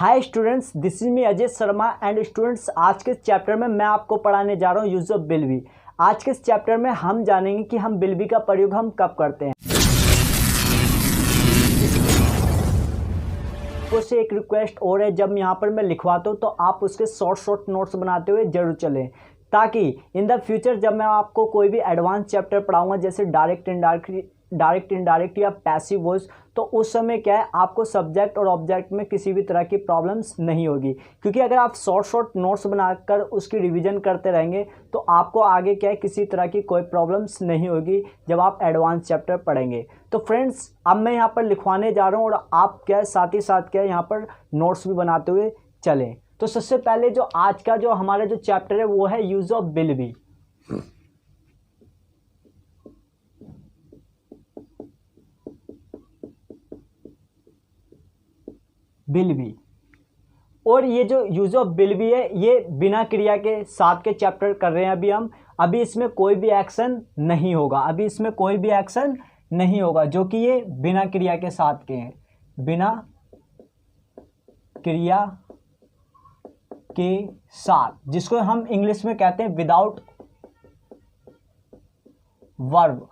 Hi students, this is me Ajay Sharma and students, आज के इस चैप्टर में मैं आपको पढ़ाने जा रहा हूँ यूज ऑफ विल बी। आज के इस चैप्टर में हम जानेंगे कि हम विल बी का प्रयोग हम कब करते हैं। उससे एक रिक्वेस्ट और है, जब यहाँ पर मैं लिखवाता हूँ तो आप उसके शॉर्ट नोट्स बनाते हुए जरूर चलें, ताकि इन द फ्यूचर जब मैं आपको कोई भी एडवांस चैप्टर पढ़ाऊंगा जैसे डायरेक्ट इनडायरेक्ट या पैसिव वॉइस, तो उस समय क्या है आपको सब्जेक्ट और ऑब्जेक्ट में किसी भी तरह की प्रॉब्लम्स नहीं होगी। क्योंकि अगर आप शॉर्ट नोट्स बनाकर उसकी रिवीजन करते रहेंगे तो आपको आगे क्या है किसी तरह की कोई प्रॉब्लम्स नहीं होगी जब आप एडवांस चैप्टर पढ़ेंगे। तो फ्रेंड्स, अब मैं यहाँ पर लिखवाने जा रहा हूँ और आप क्या है साथ ही साथ क्या है यहाँ पर नोट्स भी बनाते हुए चलें। तो सबसे पहले जो आज का जो हमारा जो चैप्टर है वो है use of will be. Will be, और ये जो यूज ऑफ विल बी है ये बिना क्रिया के साथ के चैप्टर कर रहे हैं अभी हम। अभी इसमें कोई भी एक्शन नहीं होगा, जो कि ये बिना क्रिया के साथ के हैं, बिना क्रिया के साथ, जिसको हम इंग्लिश में कहते हैं विदाउट वर्ब।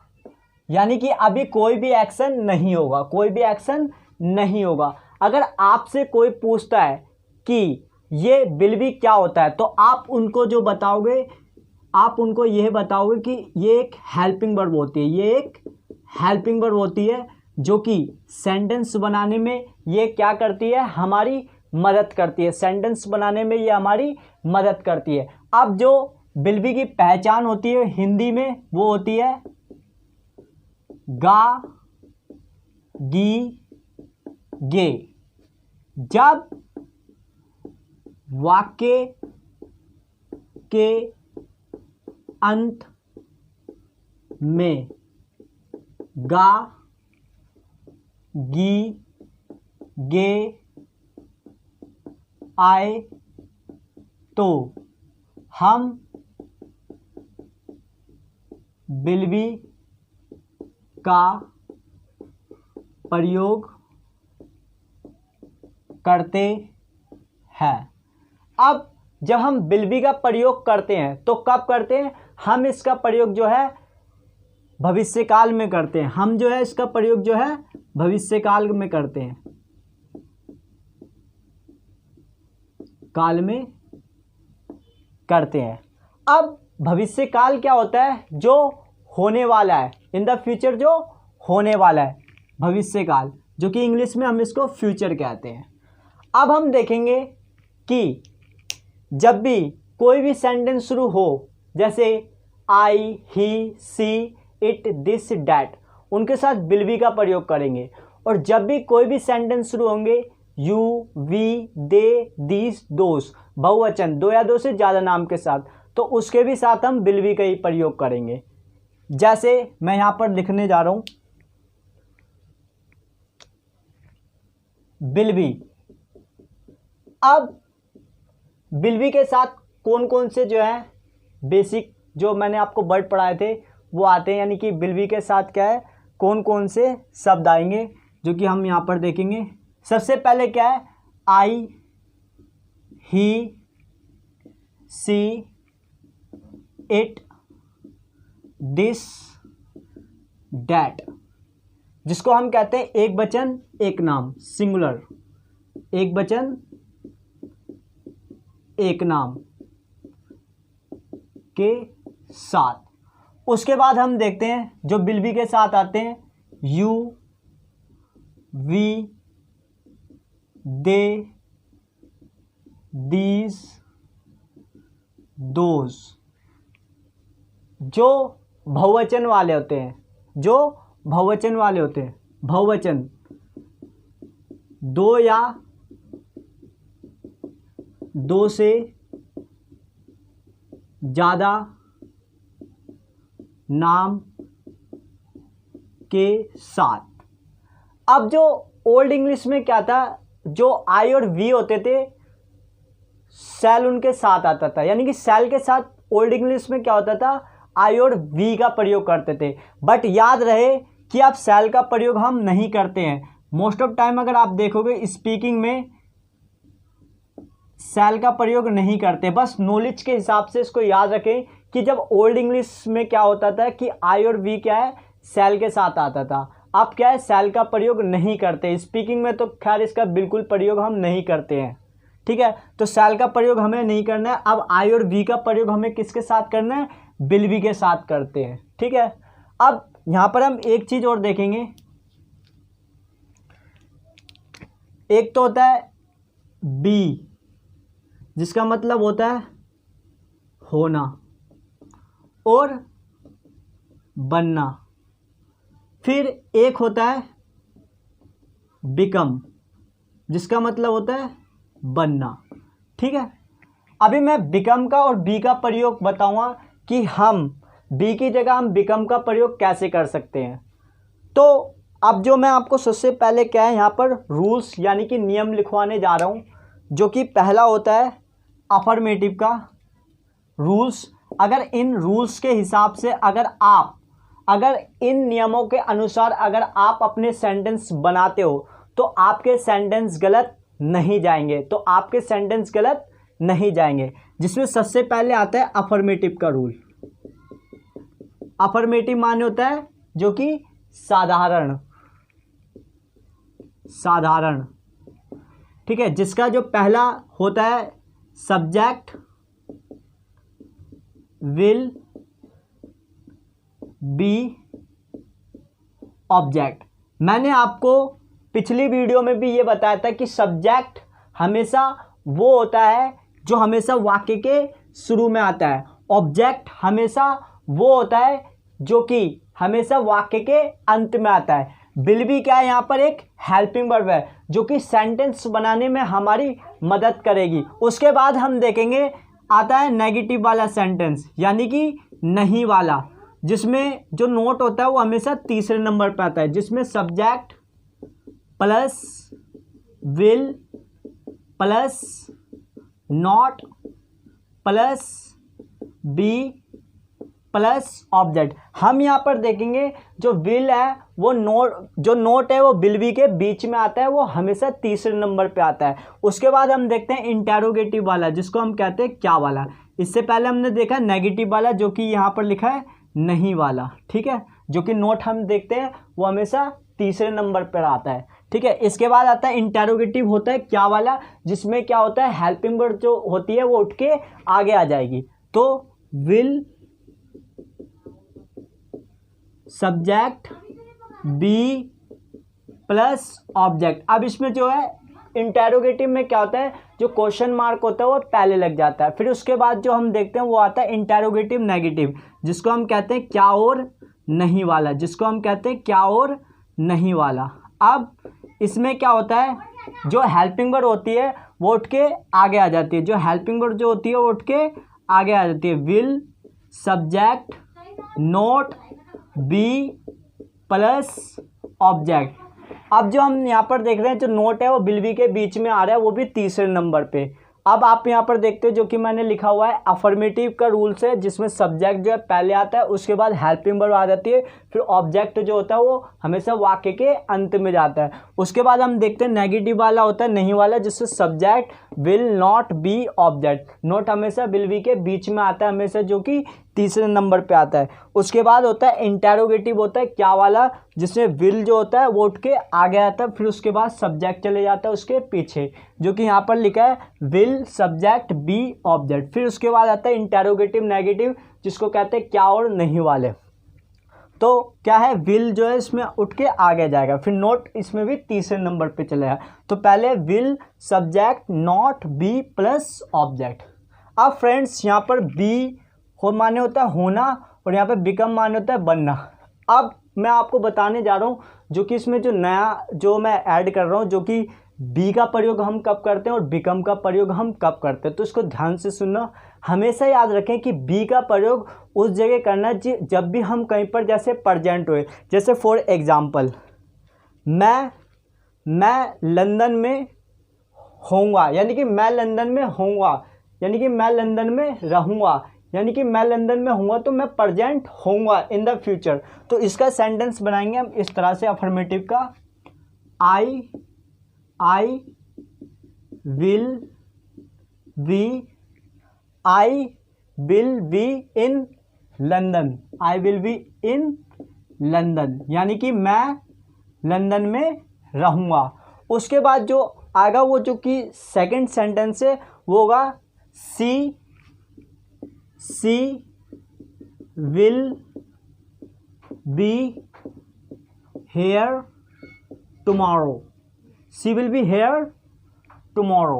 यानी कि अभी कोई भी एक्शन नहीं होगा। अगर आपसे कोई पूछता है कि ये विल बी क्या होता है, तो आप उनको जो बताओगे, आप उनको यह बताओगे कि ये एक हेल्पिंग वर्ब होती है, जो कि सेंटेंस बनाने में ये क्या करती है, हमारी मदद करती है। सेंटेंस बनाने में ये हमारी मदद करती है। अब जो विल बी की पहचान होती है हिंदी में वो होती है गा, गी, गे। जब वाक्य के अंत में गा, गी, गे आए तो हम विल बी का प्रयोग करते हैं। अब जब हम विल बी का प्रयोग करते हैं तो कब करते हैं, हम इसका प्रयोग जो है भविष्यकाल में करते हैं। हम जो है इसका प्रयोग जो है भविष्यकाल में करते हैं, अब भविष्यकाल क्या होता है, जो होने वाला है, इन द फ्यूचर जो होने वाला है, भविष्यकाल, जो कि इंग्लिश में हम इसको फ्यूचर कहते हैं। अब हम देखेंगे कि जब भी कोई भी सेंटेंस शुरू हो, जैसे आई, ही, सी, इट, दिस, डैट, उनके साथ विल बी का प्रयोग करेंगे। और जब भी कोई भी सेंटेंस शुरू होंगे यू, वी, दे, दिस, दोस, बहुवचन, दो या दो से ज़्यादा नाम के साथ, तो उसके भी साथ हम विल बी का ही प्रयोग करेंगे। जैसे मैं यहाँ पर लिखने जा रहा हूँ विल बी। अब विल बी के साथ कौन कौन से जो है बेसिक जो मैंने आपको वर्ड पढ़ाए थे वो आते हैं, यानी कि विल बी के साथ क्या है कौन कौन से शब्द आएंगे, जो कि हम यहाँ पर देखेंगे। सबसे पहले क्या है, आई, ही, सी, इट, दिस, डैट, जिसको हम कहते हैं एक वचन एक नाम, सिंगुलर, एक वचन एक नाम के साथ। उसके बाद हम देखते हैं जो विल बी के साथ आते हैं you, we, they, these, those, जो बहुवचन वाले होते हैं, बहुवचन, दो या दो से ज़्यादा नाम के साथ। अब जो ओल्ड इंग्लिश में क्या था, जो आई और वी होते थे सेल उनके साथ आता था, यानी कि सेल के साथ ओल्ड इंग्लिश में क्या होता था, आई और वी का प्रयोग करते थे। बट याद रहे कि अब सेल का प्रयोग हम नहीं करते हैं। मोस्ट ऑफ टाइम अगर आप देखोगे स्पीकिंग में शैल का प्रयोग नहीं करते। बस नॉलेज के हिसाब से इसको याद रखें कि जब ओल्ड इंग्लिश में क्या होता था कि आई और वी क्या है, शैल के साथ आता था। अब क्या है, शैल का प्रयोग नहीं करते। स्पीकिंग में तो खैर इसका बिल्कुल प्रयोग हम नहीं करते हैं, ठीक है। तो शैल का प्रयोग हमें नहीं करना है। अब आई और वी का प्रयोग हमें किसके साथ करना है, विल बी के साथ करते हैं, ठीक है। अब यहाँ पर हम एक चीज़ और देखेंगे, एक तो होता है बी जिसका मतलब होता है होना और बनना, फिर एक होता है बिकम जिसका मतलब होता है बनना, ठीक है। अभी मैं बिकम का और बी का प्रयोग बताऊंगा कि हम बी की जगह हम बिकम का प्रयोग कैसे कर सकते हैं। तो अब जो मैं आपको सबसे पहले क्या है यहाँ पर रूल्स यानी कि नियम लिखवाने जा रहा हूँ, जो कि पहला होता है अफर्मेटिव का रूल्स। अगर इन रूल्स के हिसाब से अगर इन नियमों के अनुसार अगर आप अपने सेंटेंस बनाते हो तो आपके सेंटेंस गलत नहीं जाएंगे, तो आपके सेंटेंस गलत नहीं जाएंगे। जिसमें सबसे पहले आता है अफर्मेटिव का रूल। अफर्मेटिव माने होता है जो कि साधारण, ठीक है। जिसका जो पहला होता है सब्जेक्ट विल बी ऑब्जेक्ट। मैंने आपको पिछली वीडियो में भी ये बताया था कि सब्जेक्ट हमेशा वो होता है जो हमेशा वाक्य के शुरू में आता है, ऑब्जेक्ट हमेशा वो होता है जो कि हमेशा वाक्य के अंत में आता है। विल बी क्या है, यहाँ पर एक हेल्पिंग वर्ब है जो कि सेंटेंस बनाने में हमारी मदद करेगी। उसके बाद हम देखेंगे आता है नेगेटिव वाला सेंटेंस यानी कि नहीं वाला, जिसमें जो नोट होता है वो हमेशा तीसरे नंबर पर आता है, जिसमें subject plus will plus not plus be plus object. हम यहाँ पर देखेंगे जो विल है वो नोट है वो विल बी के बीच में आता है, वो हमेशा तीसरे नंबर पे आता है। उसके बाद हम देखते हैं इंटेरोगेटिव वाला जिसको हम कहते हैं क्या वाला। इससे पहले हमने देखा नेगेटिव वाला जो कि यहाँ पर लिखा है नहीं वाला, ठीक है। जो कि नोट हम देखते हैं वो हमेशा तीसरे नंबर पर आता है, ठीक है। इसके बाद आता है इंटेरोगेटिव होता है क्या वाला, जिसमें क्या होता है हेल्पिंग वर्ड जो होती है वो उठ के आगे आ जाएगी। तो will subject be plus object. अब इसमें जो है इंटेरोगेटिव में क्या होता है, जो क्वेश्चन मार्क होता है वो पहले लग जाता है। फिर उसके बाद जो हम देखते हैं वो आता है इंटेरोगेटिव नेगेटिव, जिसको हम कहते हैं क्या और नहीं वाला, जिसको हम कहते हैं क्या और नहीं वाला। अब इसमें क्या होता है, जो हेल्पिंग वर्ड होती है वो उठ के आगे आ जाती है, जो हेल्पिंग वर्ड जो होती है वो उठ के आगे आ जाती है। Will subject not be plus object. अब जो हम यहाँ पर देख रहे हैं जो नोट है वो विल बी के बीच में आ रहा है, वो भी तीसरे नंबर पे। अब आप यहाँ पर देखते हो जो कि मैंने लिखा हुआ है अफर्मेटिव का रूल्स है, जिसमें सब्जेक्ट जो है पहले आता है, उसके बाद हेल्पिंग वर्ब आ जाती है, फिर ऑब्जेक्ट जो होता है वो हमेशा वाक्य के अंत में जाता है। उसके बाद हम देखते हैं नेगेटिव वाला होता है नहीं वाला, जिससे subject will not be object. Note हमेशा विल बी के बीच में आता है हमेशा, जो कि तीसरे नंबर पे आता है। उसके बाद होता है इंटेरोगेटिव होता है क्या वाला, जिसमें विल जो होता है वो उठ के आगे आता है, फिर उसके बाद सब्जेक्ट चले जाता है उसके पीछे, जो कि यहाँ पर लिखा है विल सब्जेक्ट बी ऑब्जेक्ट। फिर उसके बाद आता है इंटेरोगेटिव नेगेटिव, जिसको कहते हैं क्या और नहीं वाले। तो क्या है, विल जो है इसमें उठ के आगे जाएगा, फिर नोट इसमें भी तीसरे नंबर पे चलेगा। तो पहले will subject not be plus object. अब फ्रेंड्स यहाँ पर बी हो माने होता है होना और यहाँ पे बिकम माने होता है बनना। अब मैं आपको बताने जा रहा हूँ जो कि इसमें जो नया जो मैं ऐड कर रहा हूँ, जो कि बी का प्रयोग हम कब करते हैं और बिकम का प्रयोग हम कब करते हैं, तो इसको ध्यान से सुनना। हमेशा याद रखें कि बी का प्रयोग उस जगह करना जब भी हम कहीं पर जैसे प्रेजेंट हुए, जैसे फॉर एग्जांपल मैं लंदन में होऊंगा, यानी कि मैं लंदन में होऊंगा, यानी कि मैं लंदन में रहूँगा, यानी कि मैं लंदन में होऊंगा, तो मैं प्रेजेंट होऊंगा इन द फ्यूचर। तो इसका सेंटेंस बनाएंगे हम इस तरह से अफर्मेटिव का, I will be, I will be in London, I will be in London, यानी कि मैं लंदन में रहूँगा। उसके बाद जो आएगा वो जो कि सेकंड सेंटेंस है वो होगा she will be here tomorrow, she will be here tomorrow,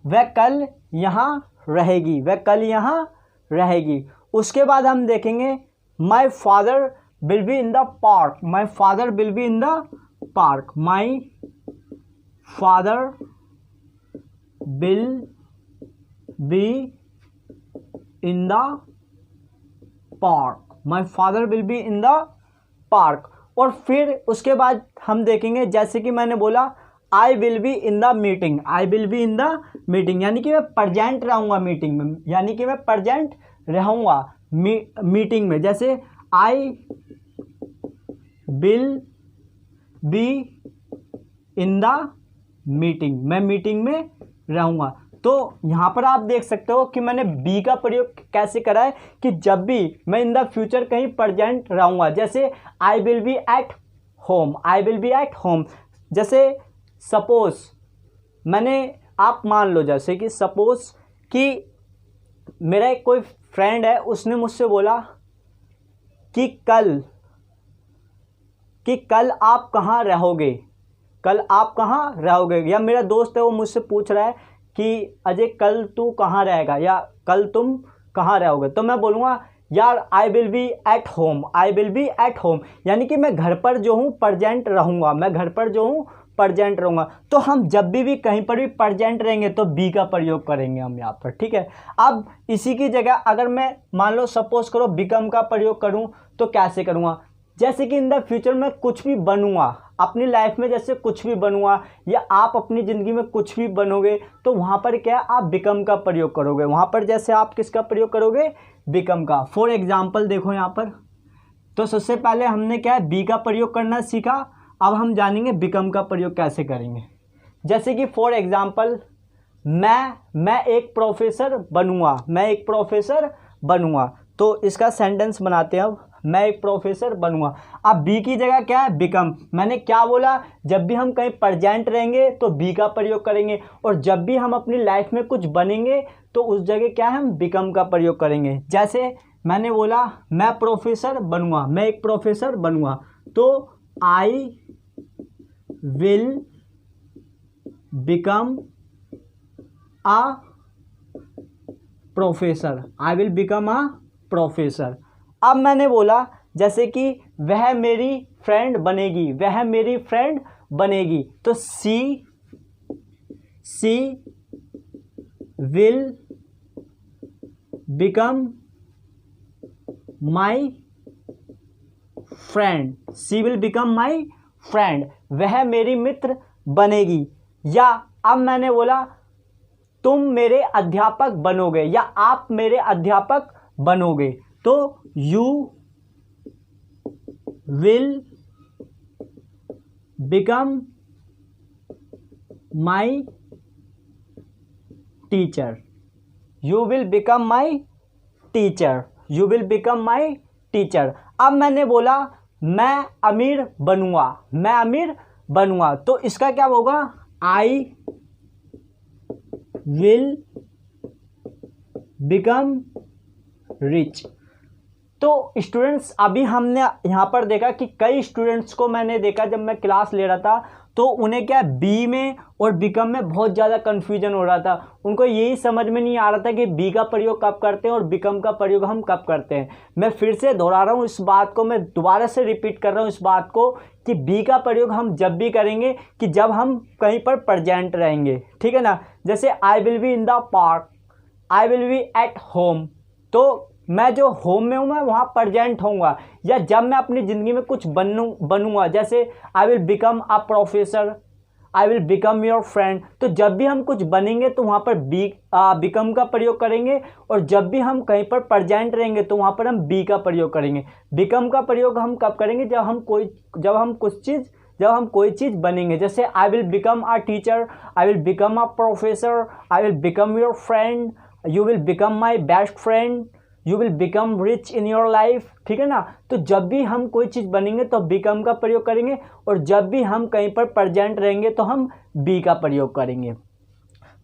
वह कल यहाँ रहेगी, वह कल यहाँ रहेगी। उसके बाद हम देखेंगे my father will be in the park, my father will be in the park, my father will be in the park, my father will be in the park. और फिर उसके बाद हम देखेंगे जैसे कि मैंने बोला I will be in the meeting, I will be in the meeting, यानी कि मैं प्रजेंट रहूँगा मीटिंग में, यानी कि मैं प्रजेंट रहूँगा मीटिंग में। जैसे I will be in the meeting, मैं मीटिंग में रहूँगा। तो यहाँ पर आप देख सकते हो कि मैंने बी का प्रयोग कैसे करा है कि जब भी मैं इन द फ्यूचर कहीं प्रेजेंट रहूँगा, जैसे I will be at home, I will be at home. जैसे सपोज मैंने, आप मान लो जैसे कि सपोज कि मेरा एक कोई फ्रेंड है, उसने मुझसे बोला कि कल आप कहाँ रहोगे, कल आप कहाँ रहोगे। या मेरा दोस्त है वो मुझसे पूछ रहा है कि अजय कल तू कहाँ रहेगा या कल तुम कहाँ रहोगे, तो मैं बोलूँगा यार I will be at home, I will be at home, यानी कि मैं घर पर जो हूँ प्रजेंट रहूँगा, मैं घर पर जो हूँ प्रजेंट रहूँगा। तो हम जब भी कहीं पर भी प्रजेंट रहेंगे तो बी का प्रयोग करेंगे हम यहाँ पर, ठीक है। अब इसी की जगह अगर मैं मान लो सपोज करो बिकम का प्रयोग करूँ तो कैसे करूँगा, जैसे कि इन द फ्यूचर में कुछ भी बनूँगा अपनी लाइफ में, जैसे कुछ भी बनूँगा या आप अपनी ज़िंदगी में कुछ भी बनोगे तो वहाँ पर क्या है, आप बिकम का प्रयोग करोगे। वहाँ पर जैसे आप किसका प्रयोग करोगे, बिकम का। फॉर एग्जाम्पल देखो यहाँ पर, तो सबसे पहले हमने क्या है बी का प्रयोग करना सीखा, अब हम जानेंगे बिकम का प्रयोग कैसे करेंगे। जैसे कि फॉर एग्जाम्पल मैं एक प्रोफेसर बनूँगा, मैं एक प्रोफेसर बनूँगा, तो इसका सेंटेंस बनाते हैं। अब मैं एक प्रोफेसर बनूँगा, अब बी की जगह क्या है बिकम। मैंने क्या बोला, जब भी हम कहीं प्रजेंट रहेंगे तो बी का प्रयोग करेंगे, और जब भी हम अपनी लाइफ में कुछ बनेंगे तो उस जगह क्या है, हम बिकम का प्रयोग करेंगे। जैसे मैंने बोला मैं प्रोफेसर बनूँगा, मैं एक प्रोफेसर बनूँगा, तो I will become a professor, I will become a professor. अब मैंने बोला जैसे कि वह मेरी फ्रेंड बनेगी, वह मेरी फ्रेंड बनेगी, तो she will become my friend, she will become my friend, वह मेरी मित्र बनेगी। या अब मैंने बोला तुम मेरे अध्यापक बनोगे या आप मेरे अध्यापक बनोगे, तो you will become my teacher, you will become my teacher, you will become my teacher. अब मैंने बोला मैं अमीर बनूंगा, मैं अमीर बनूंगा, तो इसका क्या होगा, आई विल बिकम रिच। तो स्टूडेंट्स अभी हमने यहाँ पर देखा कि कई स्टूडेंट्स को मैंने देखा जब मैं क्लास ले रहा था तो उन्हें क्या बी में और बिकम में बहुत ज़्यादा कन्फ्यूजन हो रहा था। उनको यही समझ में नहीं आ रहा था कि बी का प्रयोग कब करते हैं और बिकम का प्रयोग हम कब करते हैं। मैं फिर से दोहरा रहा हूँ इस बात को, मैं दोबारा से रिपीट कर रहा हूँ इस बात को कि बी का प्रयोग हम जब भी करेंगे कि जब हम कहीं पर प्रेजेंट रहेंगे, ठीक है ना। जैसे I will be in the park, I will be at home, तो मैं जो होम में हूँ मैं वहाँ प्रजेंट होऊंगा। या जब मैं अपनी ज़िंदगी में कुछ बनूंगा, जैसे I will become a professor, I will become your friend, तो जब भी हम कुछ बनेंगे तो वहाँ पर बिकम का प्रयोग करेंगे, और जब भी हम कहीं पर प्रजेंट रहेंगे तो वहाँ पर हम बी का प्रयोग करेंगे। बिकम का प्रयोग हम कब करेंगे, जब हम कुछ चीज़ जब हम कोई चीज़ बनेंगे, जैसे I will become a teacher, I will become a professor, I will become your friend, you will become my best friend, you will become rich in your life, ठीक है ना। तो जब भी हम कोई चीज़ बनेंगे तो बिकम का प्रयोग करेंगे, और जब भी हम कहीं पर प्रेजेंट रहेंगे तो हम बी का प्रयोग करेंगे।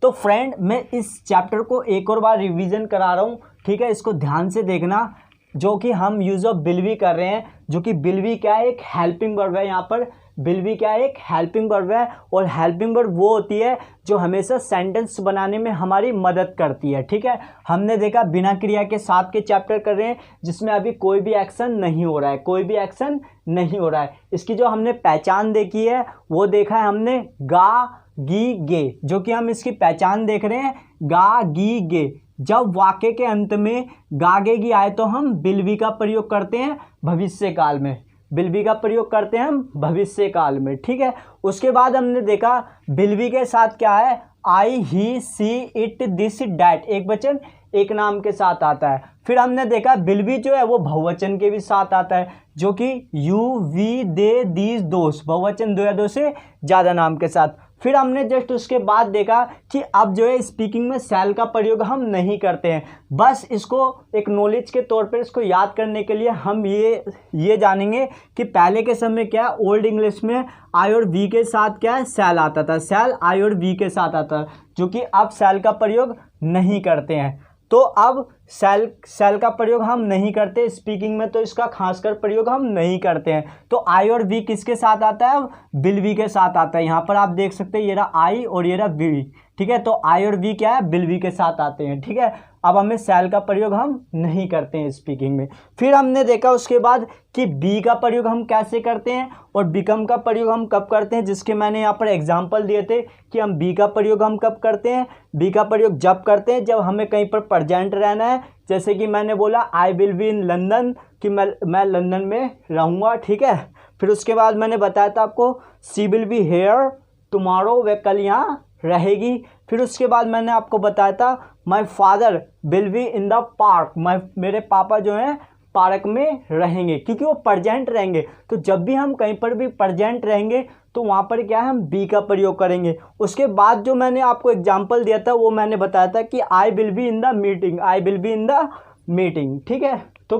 तो फ्रेंड, मैं इस चैप्टर को एक और बार रिवीजन करा रहा हूँ, ठीक है, इसको ध्यान से देखना। जो कि हम यूज़ ऑफ विल बी कर रहे हैं, जो कि विल बी क्या है, एक हेल्पिंग वर्ब है। यहाँ पर विल बी क्या है, एक हेल्पिंग वर्ब है, और हेल्पिंग वर्ब वो होती है जो हमेशा सेंटेंस बनाने में हमारी मदद करती है, ठीक है। हमने देखा बिना क्रिया के साथ के चैप्टर कर रहे हैं, जिसमें अभी कोई भी एक्शन नहीं हो रहा है, कोई भी एक्शन नहीं हो रहा है। इसकी जो हमने पहचान देखी है वो देखा है हमने गा गी गे, जो कि हम इसकी पहचान देख रहे हैं गा गी गे। जब वाक्य के अंत में गागेगी आए तो हम विल बी का प्रयोग करते हैं भविष्य काल में, विल बी का प्रयोग करते हैं हम भविष्य काल में, ठीक है। उसके बाद हमने देखा विल बी के साथ क्या है, आई ही सी इट दिस डैट, एक वचन एक नाम के साथ आता है। फिर हमने देखा विल बी जो है वो बहुवचन के भी साथ आता है, जो कि यू वी दे दीज दोस्त, बहुवचन दो या दो से ज़्यादा नाम के साथ। फिर हमने जस्ट उसके बाद देखा कि अब जो है स्पीकिंग में शैल का प्रयोग हम नहीं करते हैं। बस इसको एक नॉलेज के तौर पर इसको याद करने के लिए हम ये जानेंगे कि पहले के समय क्या है, ओल्ड इंग्लिश में आई और वी के साथ क्या है, शैल आता था, शैल आई और वी के साथ आता, जो कि अब शैल का प्रयोग नहीं करते हैं। तो अब शैल का प्रयोग हम नहीं करते स्पीकिंग में, तो इसका खासकर प्रयोग हम नहीं करते हैं। तो आई और वी किसके साथ आता है, अब विल बी के साथ आता है। यहाँ पर आप देख सकते हैं ये रहा आई और ये रहा वी, ठीक है। तो आई और वी क्या है, विल बी के साथ आते हैं, ठीक है। अब हमें शैल का प्रयोग हम नहीं करते हैं स्पीकिंग में। फिर हमने देखा उसके बाद कि बी का प्रयोग हम कैसे करते हैं और बिकम का प्रयोग हम कब करते हैं, जिसके मैंने यहाँ पर एग्जांपल दिए थे कि हम बी का प्रयोग हम कब करते हैं। बी का प्रयोग जब करते हैं जब हमें कहीं पर प्रेजेंट रहना है, जैसे कि मैंने बोला I will be in London, कि मैं लंदन में रहूँगा, ठीक है। फिर उसके बाद मैंने बताया था आपको सी विल बी हेयर टुमारो, वह कल यहाँ रहेगी। फिर उसके बाद मैंने आपको बताया था my father will be in the park, मेरे पापा जो हैं पार्क में रहेंगे, क्योंकि वो प्रेजेंट रहेंगे। तो जब भी हम कहीं पर भी प्रेजेंट रहेंगे तो वहाँ पर क्या है, हम बी का प्रयोग करेंगे। उसके बाद जो मैंने आपको एग्जांपल दिया था वो मैंने बताया था कि I will be in the meeting, I will be in the meeting, ठीक है। तो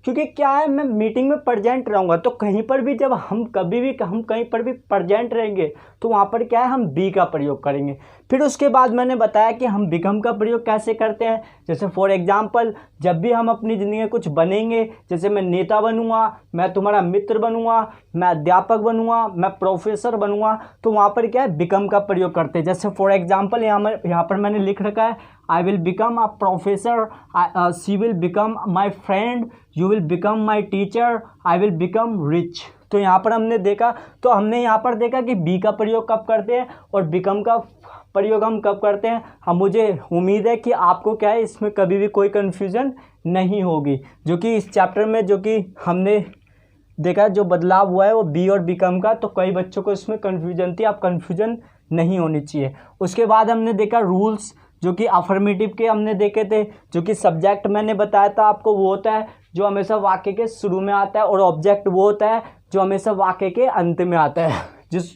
क्योंकि क्या है, मैं मीटिंग में प्रेजेंट रहूँगा, तो कहीं पर भी जब हम कहीं पर भी प्रेजेंट रहेंगे तो वहाँ पर क्या है, हम बी का प्रयोग करेंगे। फिर उसके बाद मैंने बताया कि हम बिकम का प्रयोग कैसे करते हैं। जैसे फॉर एग्जांपल, जब भी हम अपनी ज़िंदगी में कुछ बनेंगे, जैसे मैं नेता बनूंगा, मैं तुम्हारा मित्र बनूंगा, मैं अध्यापक बनूंगा, मैं प्रोफेसर बनूंगा, तो वहाँ पर क्या है, बिकम का प्रयोग करते हैं। जैसे फॉर एग्जांपल यहाँ पर मैंने लिख रखा है I will become a professor, she will become my friend, you will become my teacher, I will become rich. तो यहाँ पर हमने यहाँ पर देखा कि बी का प्रयोग कब करते हैं और बिकम का प्रयोग हम कब करते हैं। हम मुझे उम्मीद है कि आपको क्या है, इसमें कभी भी कोई कन्फ्यूज़न नहीं होगी, जो कि इस चैप्टर में जो कि हमने देखा जो बदलाव हुआ है वो बी और बिकम का। तो कई बच्चों को इसमें कन्फ्यूजन थी, आप कन्फ्यूजन नहीं होनी चाहिए। उसके बाद हमने देखा रूल्स, जो कि अफर्मेटिव के हमने देखे थे, जो कि सब्जेक्ट मैंने बताया था आपको वो होता है जो हमेशा वाक्य के शुरू में आता है, और ऑब्जेक्ट वो होता है जो हमेशा वाक्य के अंत में आता है। जिस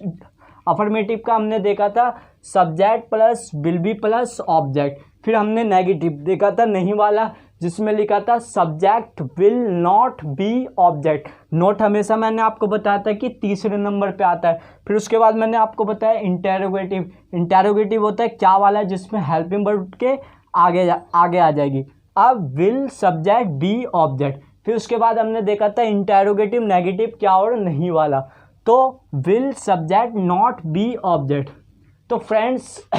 अफर्मेटिव का हमने देखा था subject plus will be plus object. फिर हमने नेगेटिव देखा था नहीं वाला, जिसमें लिखा था subject will not be object. Not हमेशा मैंने आपको बताया था कि तीसरे नंबर पे आता है। फिर उसके बाद मैंने आपको बताया इंटेरोगेटिव। इंटेरोगेटिव होता है क्या वाला, जिसमें हेल्पिंग वर्ब के आगे आ जाएगी। अब विल सब्जेक्ट बी ऑब्जेक्ट। फिर उसके बाद हमने देखा था इंटेरोगेटिव नेगेटिव क्या और नहीं वाला, तो will subject not be object. तो फ्रेंड्स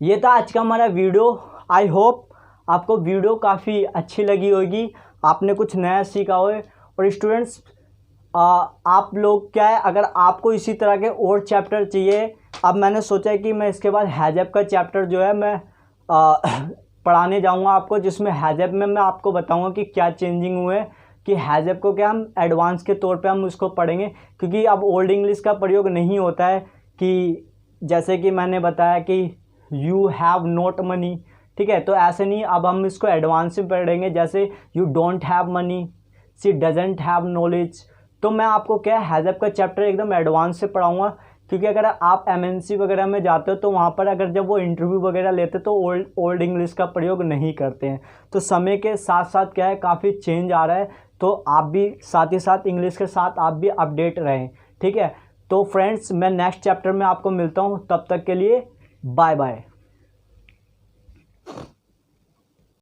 ये था आज का हमारा वीडियो। आई होप आपको वीडियो काफ़ी अच्छी लगी होगी, आपने कुछ नया सीखा हो। और स्टूडेंट्स आप लोग क्या है, अगर आपको इसी तरह के और चैप्टर चाहिए, अब मैंने सोचा है कि मैं इसके बाद हैज़अप का चैप्टर जो है मैं पढ़ाने जाऊंगा आपको, जिसमें हैज़अप में मैं आपको बताऊंगा कि क्या चेंजिंग हुए, कि हैज़अप को क्या हम एडवांस के तौर पे हम उसको पढ़ेंगे, क्योंकि अब ओल्ड इंग्लिश का प्रयोग नहीं होता है। कि जैसे कि मैंने बताया कि यू हैव नॉट मनी, ठीक है, तो ऐसे नहीं, अब हम इसको एडवांस में पढ़ेंगे। जैसे you don't have money, she doesn't have knowledge, तो मैं आपको क्या है हैज़अप का चैप्टर एकदम एडवांस से पढ़ाऊँगा, क्योंकि अगर आप MNC वगैरह में जाते हो तो वहाँ पर अगर जब वो इंटरव्यू वगैरह लेते तो ओल्ड इंग्लिश का प्रयोग नहीं करते हैं। तो समय के साथ साथ क्या है काफ़ी चेंज आ रहा है, तो आप भी साथ ही साथ इंग्लिश के साथ आप भी अपडेट रहें, ठीक है। तो फ्रेंड्स मैं नेक्स्ट चैप्टर में आपको मिलता हूँ, तब तक के लिए बाय बाय।